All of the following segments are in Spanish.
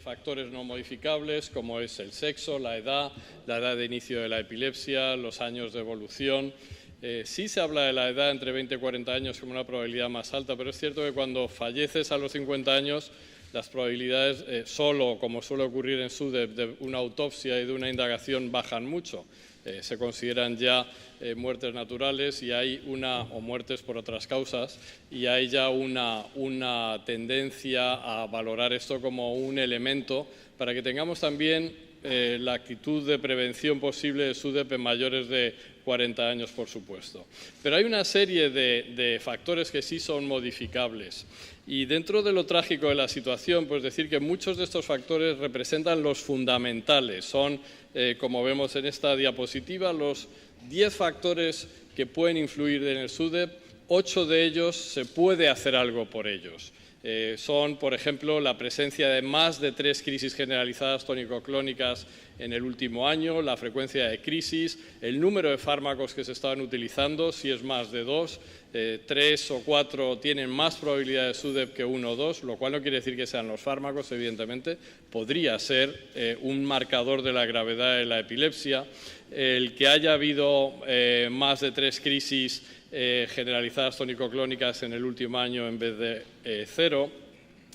Factores no modificables como es el sexo, la edad de inicio de la epilepsia, los años de evolución. Sí se habla de la edad entre 20 y 40 años como una probabilidad más alta, pero es cierto que cuando falleces a los 50 años las probabilidades, solo como suele ocurrir en SUDEP, de una autopsia y de una indagación bajan mucho. Se consideran ya muertes naturales y hay o muertes por otras causas, y hay ya una tendencia a valorar esto como un elemento para que tengamos también la actitud de prevención posible de SUDEP en mayores de 40 años, por supuesto. Pero hay una serie de factores que sí son modificables. Y dentro de lo trágico de la situación, pues decir que muchos de estos factores representan los fundamentales. Son, como vemos en esta diapositiva, los 10 factores que pueden influir en el SUDEP. 8 de ellos se puede hacer algo por ellos. Son, por ejemplo, la presencia de más de 3 crisis generalizadas tónico-clónicas en el último año, la frecuencia de crisis, el número de fármacos que se estaban utilizando, si es más de 2, 3 o 4 tienen más probabilidad de SUDEP que 1 o 2, lo cual no quiere decir que sean los fármacos, evidentemente, podría ser un marcador de la gravedad de la epilepsia. El que haya habido más de 3 crisis generalizadas tónico-clónicas en el último año en vez de 0,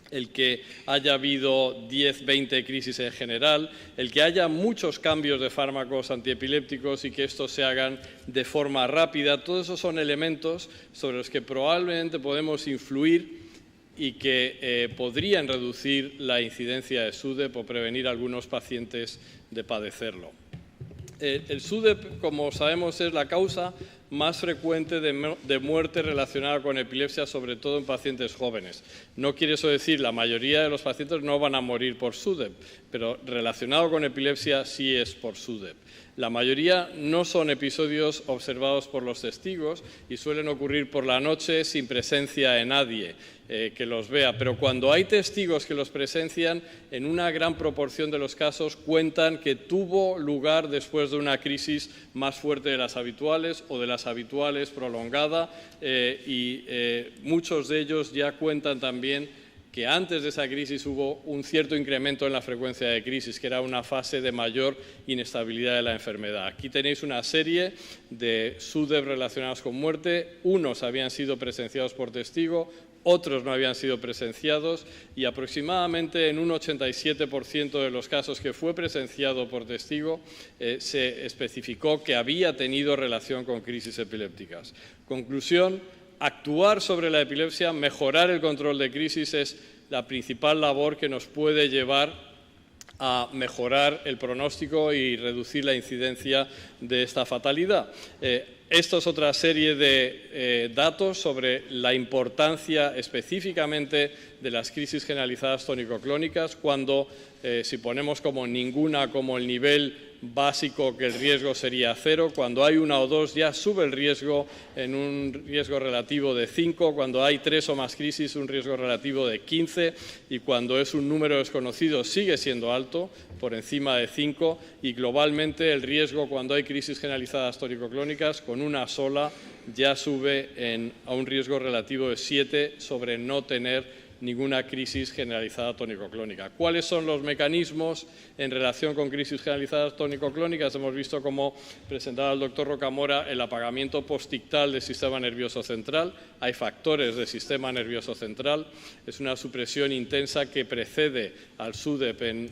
el que haya habido 10-20 crisis en general, el que haya muchos cambios de fármacos antiepilépticos y que estos se hagan de forma rápida, todos esos son elementos sobre los que probablemente podemos influir y que podrían reducir la incidencia de SUDEP o prevenir a algunos pacientes de padecerlo. El SUDEP, como sabemos, es la causa más frecuente de muerte relacionada con epilepsia, sobre todo en pacientes jóvenes. No quiere eso decir la mayoría de los pacientes no van a morir por SUDEP, pero relacionado con epilepsia sí es por SUDEP. La mayoría no son episodios observados por los testigos y suelen ocurrir por la noche sin presencia de nadie que los vea, pero cuando hay testigos que los presencian, en una gran proporción de los casos cuentan que tuvo lugar después de una crisis más fuerte de las habituales o de las habituales prolongada, y muchos de ellos ya cuentan también que antes de esa crisis hubo un cierto incremento en la frecuencia de crisis, que era una fase de mayor inestabilidad de la enfermedad. Aquí tenéis una serie de SUDEP relacionados con muerte. Unos habían sido presenciados por testigo, otros no habían sido presenciados, y aproximadamente en un 87% de los casos que fue presenciado por testigo se especificó que había tenido relación con crisis epilépticas. Conclusión: actuar sobre la epilepsia, mejorar el control de crisis es la principal labor que nos puede llevar a mejorar el pronóstico y reducir la incidencia de esta fatalidad. Esto es otra serie de datos sobre la importancia específicamente de las crisis generalizadas tónico-clónicas, cuando si ponemos como ninguna como el nivel básico, que el riesgo sería 0, cuando hay 1 o 2 ya sube el riesgo en un riesgo relativo de 5, cuando hay 3 o más crisis un riesgo relativo de 15, y cuando es un número desconocido sigue siendo alto, por encima de 5, y globalmente el riesgo cuando hay crisis generalizadas tónico-clónicas con una sola ya sube a un riesgo relativo de 7 sobre no tener ninguna crisis generalizada tónico-clónica. ¿Cuáles son los mecanismos en relación con crisis generalizadas tónico-clónicas? Hemos visto, como presentaba el doctor Rocamora, el apagamiento postictal del sistema nervioso central. Hay factores del sistema nervioso central. Es una supresión intensa que precede al SUDEP,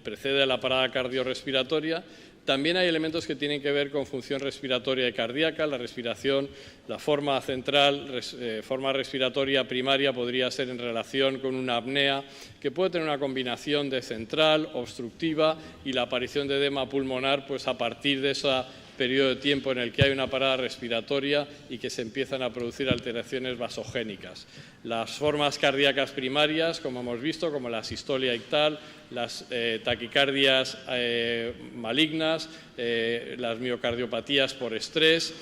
precede a la parada cardiorrespiratoria. También hay elementos que tienen que ver con función respiratoria y cardíaca. La respiración, la forma central, forma respiratoria primaria podría ser en relación con una apnea, que puede tener una combinación de central, obstructiva, y la aparición de edema pulmonar, pues a partir de ese periodo de tiempo en el que hay una parada respiratoria y que se empiezan a producir alteraciones vasogénicas. Las formas cardíacas primarias, como hemos visto, como la sistolia ictal, las taquicardias malignas, las miocardiopatías por estrés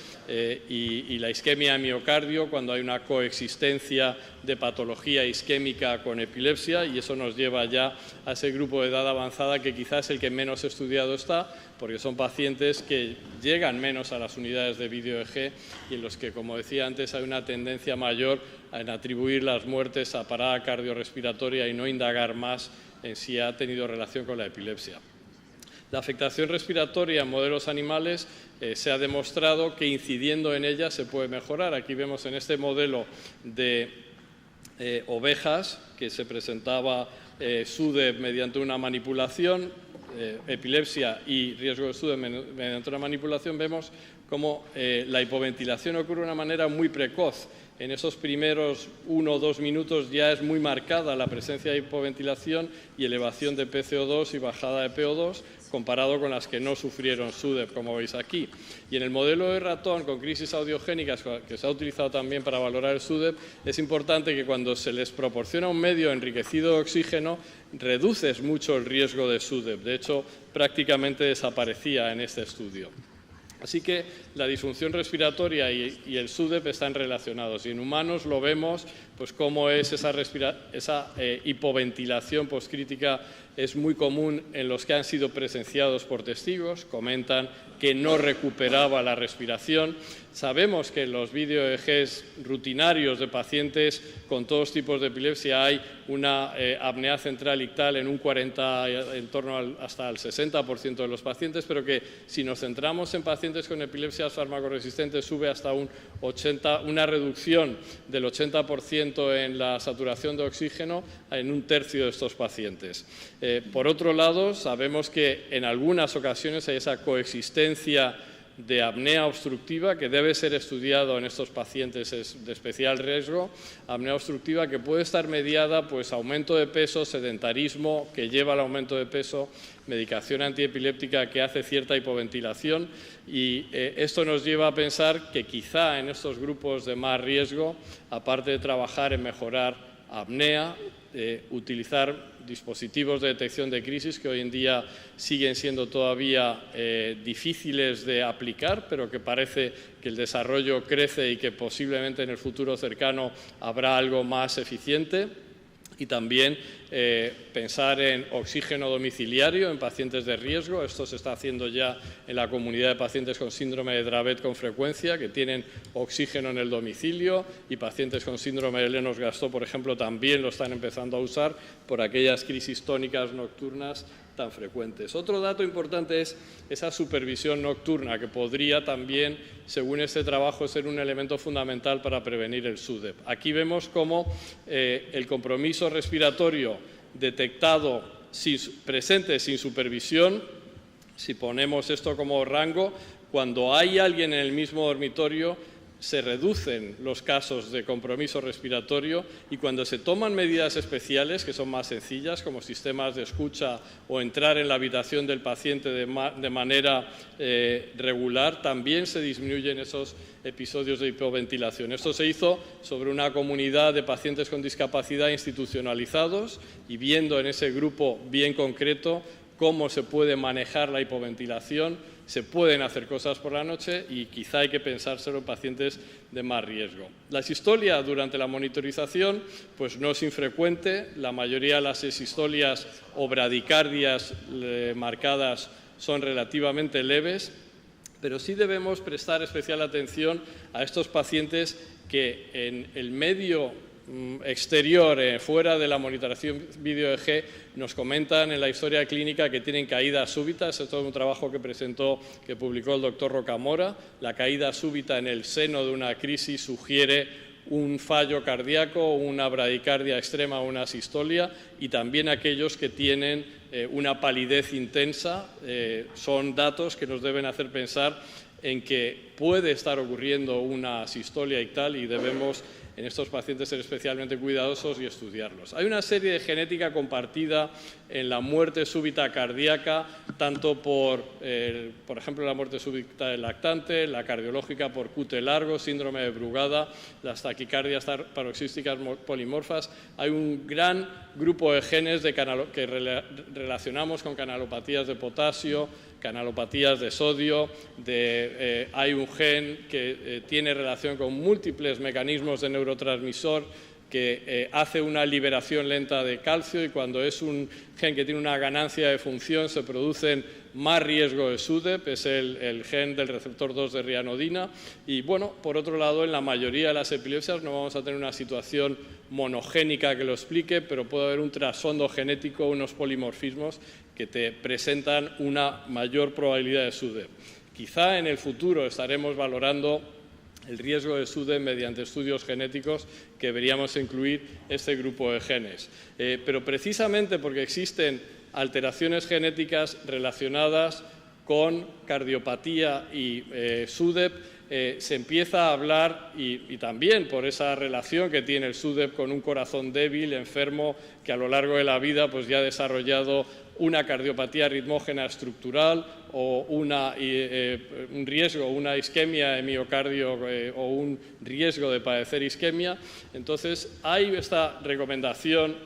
y la isquemia de miocardio cuando hay una coexistencia de patología isquémica con epilepsia, y eso nos lleva ya a ese grupo de edad avanzada que quizás es el que menos estudiado está, porque son pacientes que llegan menos a las unidades de vídeo EEG y en los que, como decía antes, hay una tendencia mayor en atribuir las muertes a parada cardiorrespiratoria y no indagar más en si ha tenido relación con la epilepsia. La afectación respiratoria en modelos animales se ha demostrado que incidiendo en ella se puede mejorar. Aquí vemos en este modelo de ovejas que se presentaba SUDEP mediante una manipulación, epilepsia y riesgo de SUDEP mediante una manipulación, vemos cómo la hipoventilación ocurre de una manera muy precoz. En esos primeros 1 o 2 minutos ya es muy marcada la presencia de hipoventilación y elevación de PCO2 y bajada de PO2, comparado con las que no sufrieron SUDEP, como veis aquí. Y en el modelo de ratón con crisis audiogénicas, que se ha utilizado también para valorar el SUDEP, es importante que cuando se les proporciona un medio enriquecido de oxígeno, reduces mucho el riesgo de SUDEP. De hecho, prácticamente desaparecía en este estudio. Así que la disfunción respiratoria y el SUDEP están relacionados, y en humanos lo vemos, pues cómo es esa hipoventilación postcrítica es muy común en los que han sido presenciados por testigos, comentan que no recuperaba la respiración. Sabemos que en los vídeo EEGs rutinarios de pacientes con todos tipos de epilepsia hay una apnea central ictal en un 40, en torno hasta el 60% de los pacientes, pero que si nos centramos en pacientes con epilepsias farmacoresistentes sube hasta una reducción del 80% en la saturación de oxígeno en un tercio de estos pacientes. Por otro lado, sabemos que en algunas ocasiones hay esa coexistencia de apnea obstructiva que debe ser estudiado en estos pacientes de especial riesgo, apnea obstructiva que puede estar mediada pues aumento de peso, sedentarismo que lleva al aumento de peso, medicación antiepiléptica que hace cierta hipoventilación, y esto nos lleva a pensar que quizá en estos grupos de más riesgo, aparte de trabajar en mejorar apnea, utilizar dispositivos de detección de crisis que hoy en día siguen siendo todavía difíciles de aplicar, pero que parece que el desarrollo crece y que posiblemente en el futuro cercano habrá algo más eficiente. Y también pensar en oxígeno domiciliario en pacientes de riesgo. Esto se está haciendo ya en la comunidad de pacientes con síndrome de Dravet con frecuencia, que tienen oxígeno en el domicilio, y pacientes con síndrome de Lennox-Gastaut, por ejemplo, también lo están empezando a usar por aquellas crisis tónicas nocturnas tan frecuentes. Otro dato importante es esa supervisión nocturna, que podría también, según este trabajo, ser un elemento fundamental para prevenir el SUDEP. Aquí vemos cómo el compromiso respiratorio detectado presente sin supervisión, si ponemos esto como rango, cuando hay alguien en el mismo dormitorio, se reducen los casos de compromiso respiratorio, y cuando se toman medidas especiales que son más sencillas, como sistemas de escucha o entrar en la habitación del paciente de manera regular, también se disminuyen esos episodios de hipoventilación. Esto se hizo sobre una comunidad de pacientes con discapacidad institucionalizados, y viendo en ese grupo bien concreto cómo se puede manejar la hipoventilación, se pueden hacer cosas por la noche y quizá hay que pensárselo en pacientes de más riesgo. La sistolia durante la monitorización pues no es infrecuente. La mayoría de las sistolias o bradicardias marcadas son relativamente leves, pero sí debemos prestar especial atención a estos pacientes que en el medio exterior, fuera de la monitorización vídeo EEG, nos comentan en la historia clínica que tienen caídas súbitas. Esto es un trabajo que publicó el doctor Rocamora. La caída súbita en el seno de una crisis sugiere un fallo cardíaco, una bradicardia extrema o una sistolia, y también aquellos que tienen una palidez intensa. Son datos que nos deben hacer pensar en que puede estar ocurriendo una sistolia ictal y debemos en estos pacientes ser especialmente cuidadosos y estudiarlos. Hay una serie de genética compartida en la muerte súbita cardíaca, tanto por ejemplo, la muerte súbita del lactante, la cardiológica por QT largo, síndrome de Brugada, las taquicardias paroxísticas polimorfas. Hay un gran grupo de genes que relacionamos con canalopatías de potasio, canalopatías de sodio, hay un gen que tiene relación con múltiples mecanismos de neurotransmisor que hace una liberación lenta de calcio, y cuando es un gen que tiene una ganancia de función se producen más riesgo de SUDEP, es el gen del receptor 2 de rianodina. Y bueno, por otro lado, en la mayoría de las epilepsias no vamos a tener una situación monogénica que lo explique, pero puede haber un trasfondo genético, unos polimorfismos que te presentan una mayor probabilidad de SUDEP. Quizá en el futuro estaremos valorando el riesgo de SUDEP mediante estudios genéticos que deberíamos incluir este grupo de genes. Pero precisamente porque existen alteraciones genéticas relacionadas con cardiopatía y SUDEP, se empieza a hablar, y también por esa relación que tiene el SUDEP con un corazón débil, enfermo, que a lo largo de la vida pues, ya ha desarrollado una cardiopatía ritmógena estructural o un riesgo, una isquemia de miocardio o un riesgo de padecer isquemia. Entonces, hay esta recomendación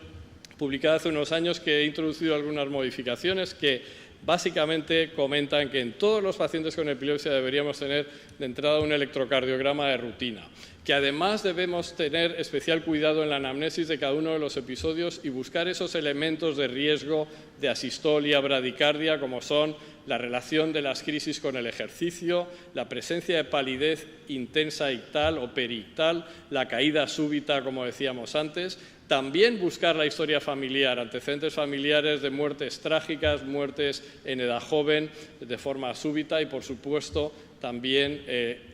publicada hace unos años que he introducido algunas modificaciones que básicamente comentan que en todos los pacientes con epilepsia deberíamos tener de entrada un electrocardiograma de rutina, que además debemos tener especial cuidado en la anamnesis de cada uno de los episodios y buscar esos elementos de riesgo de asistolia, bradicardia, como son la relación de las crisis con el ejercicio, la presencia de palidez intensa ictal o periictal, la caída súbita, como decíamos antes. También buscar la historia familiar, antecedentes familiares de muertes trágicas, muertes en edad joven de forma súbita y, por supuesto, también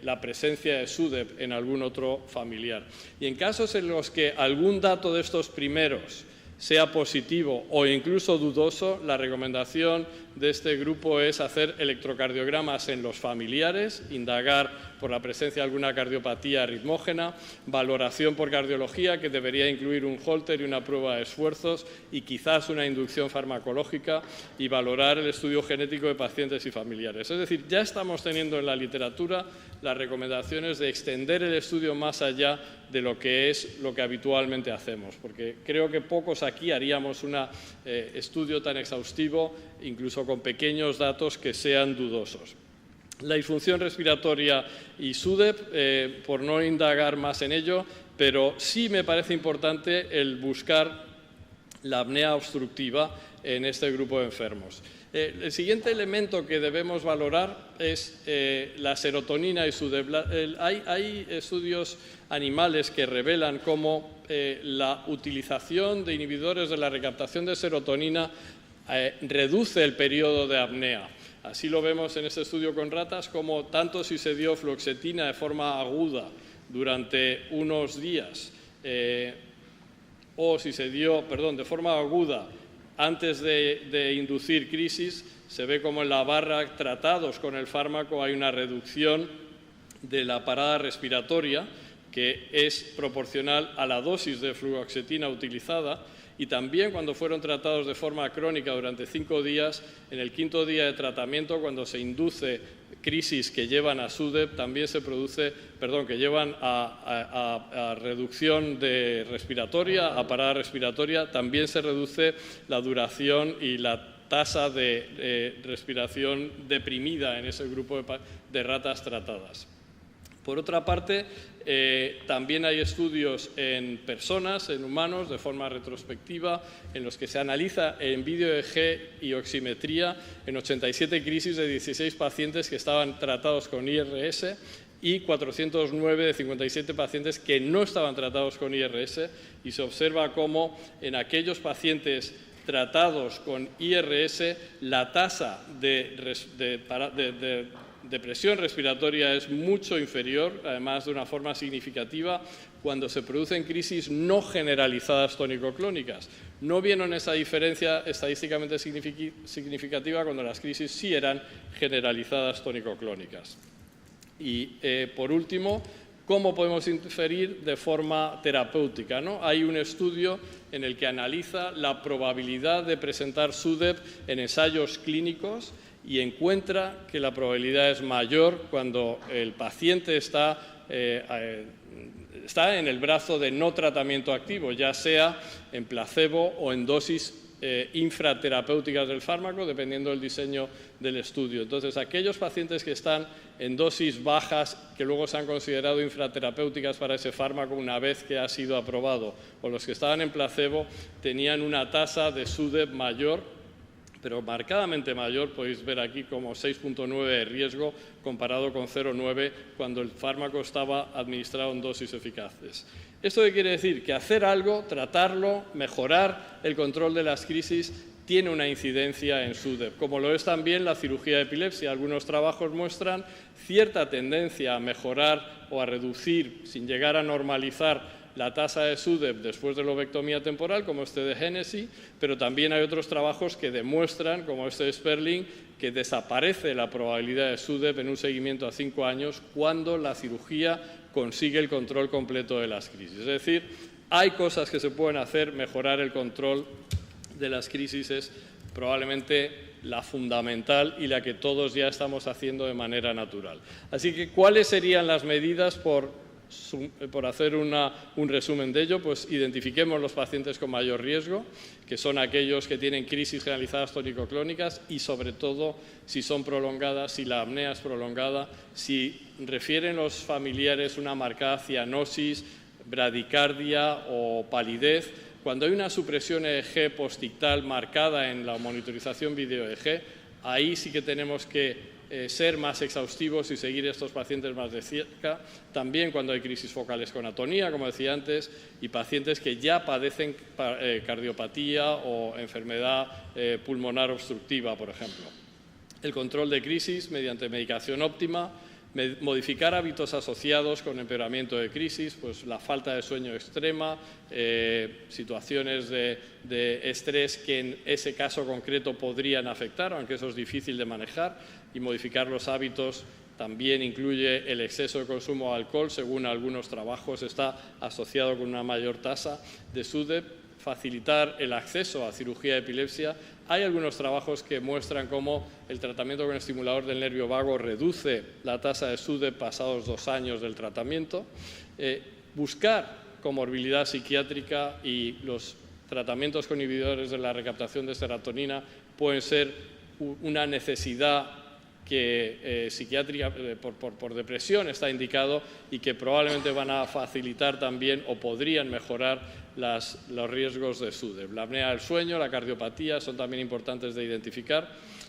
la presencia de SUDEP en algún otro familiar. Y en casos en los que algún dato de estos primeros sea positivo o incluso dudoso, la recomendación de este grupo es hacer electrocardiogramas en los familiares, indagar por la presencia de alguna cardiopatía ritmógena, valoración por cardiología, que debería incluir un Holter y una prueba de esfuerzos y quizás una inducción farmacológica, y valorar el estudio genético de pacientes y familiares. Es decir, ya estamos teniendo en la literatura las recomendaciones de extender el estudio más allá de lo que es lo que habitualmente hacemos, porque creo que pocos aquí haríamos un estudio tan exhaustivo, incluso con pequeños datos que sean dudosos. La disfunción respiratoria y SUDEP, por no indagar más en ello, pero sí me parece importante el buscar la apnea obstructiva en este grupo de enfermos. El siguiente elemento que debemos valorar es la serotonina y SUDEP. Hay estudios animales que revelan cómo la utilización de inhibidores de la recaptación de serotonina reduce el periodo de apnea. Así lo vemos en este estudio con ratas, como tanto si se dio fluoxetina de forma aguda durante unos días o si se dio, de forma aguda antes de inducir crisis, se ve como en la barra tratados con el fármaco hay una reducción de la parada respiratoria que es proporcional a la dosis de fluoxetina utilizada. Y también cuando fueron tratados de forma crónica durante 5 días, en el 5.º día de tratamiento, cuando se induce crisis que llevan a SUDEP, también se produce, que llevan a reducción de respiratoria, a parada respiratoria, también se reduce la duración y la tasa de respiración deprimida en ese grupo de ratas tratadas. Por otra parte, también hay estudios en personas, en humanos, de forma retrospectiva, en los que se analiza en vídeo EEG y oximetría en 87 crisis de 16 pacientes que estaban tratados con IRS y 409 de 57 pacientes que no estaban tratados con IRS, y se observa cómo en aquellos pacientes tratados con IRS la tasa de presión respiratoria es mucho inferior, además de una forma significativa, cuando se producen crisis no generalizadas tónico-clónicas. No vieron esa diferencia estadísticamente significativa cuando las crisis sí eran generalizadas tónico-clónicas. Y, por último, ¿Cómo podemos interferir de forma terapéutica, ¿no? Hay un estudio en el que analiza la probabilidad de presentar SUDEP en ensayos clínicos y encuentra que la probabilidad es mayor cuando el paciente está en el brazo de no tratamiento activo, ya sea en placebo o en dosis infraterapéuticas del fármaco, dependiendo del diseño del estudio. Entonces, aquellos pacientes que están en dosis bajas, que luego se han considerado infraterapéuticas para ese fármaco una vez que ha sido aprobado, o los que estaban en placebo, tenían una tasa de SUDEP mayor, pero marcadamente mayor. Podéis ver aquí como 6,9 de riesgo comparado con 0,9 cuando el fármaco estaba administrado en dosis eficaces. ¿Esto qué quiere decir? Que hacer algo, tratarlo, mejorar el control de las crisis tiene una incidencia en SUDEP, como lo es también la cirugía de epilepsia. Algunos trabajos muestran cierta tendencia a mejorar o a reducir, sin llegar a normalizar, la tasa de SUDEP después de la lobectomía temporal, como este de Hennessy, pero también hay otros trabajos que demuestran, como este de Sperling, que desaparece la probabilidad de SUDEP en un seguimiento a 5 años cuando la cirugía consigue el control completo de las crisis. Es decir, hay cosas que se pueden hacer. Mejorar el control de las crisis es probablemente la fundamental y la que todos ya estamos haciendo de manera natural. Así que, ¿cuáles serían las medidas por hacer un resumen de ello? Pues identifiquemos los pacientes con mayor riesgo, que son aquellos que tienen crisis generalizadas tónico-clónicas y, sobre todo, si son prolongadas, si la apnea es prolongada, si refieren los familiares una marcada cianosis, bradicardia o palidez. Cuando hay una supresión EEG postictal marcada en la monitorización video EEG, ahí sí que tenemos que ser más exhaustivos y seguir a estos pacientes más de cerca. También cuando hay crisis focales con atonía, como decía antes, y pacientes que ya padecen cardiopatía o enfermedad pulmonar obstructiva, por ejemplo. El control de crisis mediante medicación óptima, modificar hábitos asociados con empeoramiento de crisis, pues la falta de sueño extrema, situaciones de estrés que en ese caso concreto podrían afectar, aunque eso es difícil de manejar, y modificar los hábitos. También incluye el exceso de consumo de alcohol, según algunos trabajos está asociado con una mayor tasa de SUDEP. Facilitar el acceso a cirugía de epilepsia. Hay algunos trabajos que muestran cómo el tratamiento con estimulador del nervio vago reduce la tasa de SUDEP pasados 2 años del tratamiento. Buscar comorbilidad psiquiátrica, y los tratamientos con inhibidores de la recaptación de serotonina pueden ser una necesidad que psiquiátrica por depresión está indicado, y que probablemente van a facilitar también o podrían mejorar los riesgos de SUDEP. La apnea del sueño, la cardiopatía son también importantes de identificar.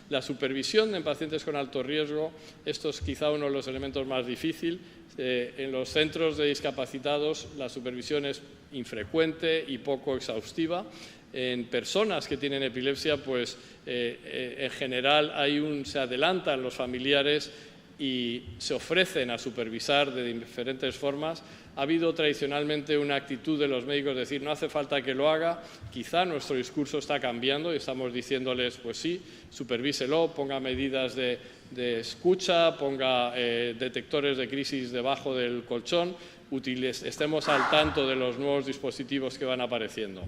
La supervisión en pacientes con alto riesgo, esto es quizá uno de los elementos más difíciles. En los centros de discapacitados la supervisión es infrecuente y poco exhaustiva. En personas que tienen epilepsia, pues en general se adelantan los familiares y se ofrecen a supervisar de diferentes formas. Ha habido tradicionalmente una actitud de los médicos de decir no hace falta que lo haga. Quizá nuestro discurso está cambiando y estamos diciéndoles pues sí, supervíselo, ponga medidas de escucha, ponga detectores de crisis debajo del colchón, estemos al tanto de los nuevos dispositivos que van apareciendo.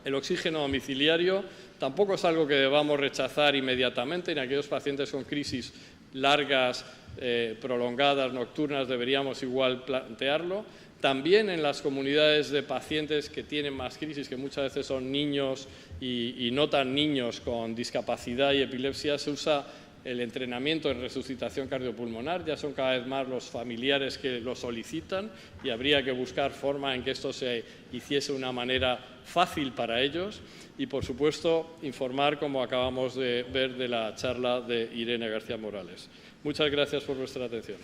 El oxígeno domiciliario tampoco es algo que debamos rechazar inmediatamente. En aquellos pacientes con crisis largas, prolongadas, nocturnas, deberíamos igual plantearlo. También en las comunidades de pacientes que tienen más crisis, que muchas veces son niños y no tan niños con discapacidad y epilepsia, se usa el entrenamiento en resucitación cardiopulmonar. Ya son cada vez más los familiares que lo solicitan y habría que buscar forma en que esto se hiciese de una manera fácil para ellos. Y, por supuesto, informar, como acabamos de ver de la charla de Irene García Morales. Muchas gracias por vuestra atención.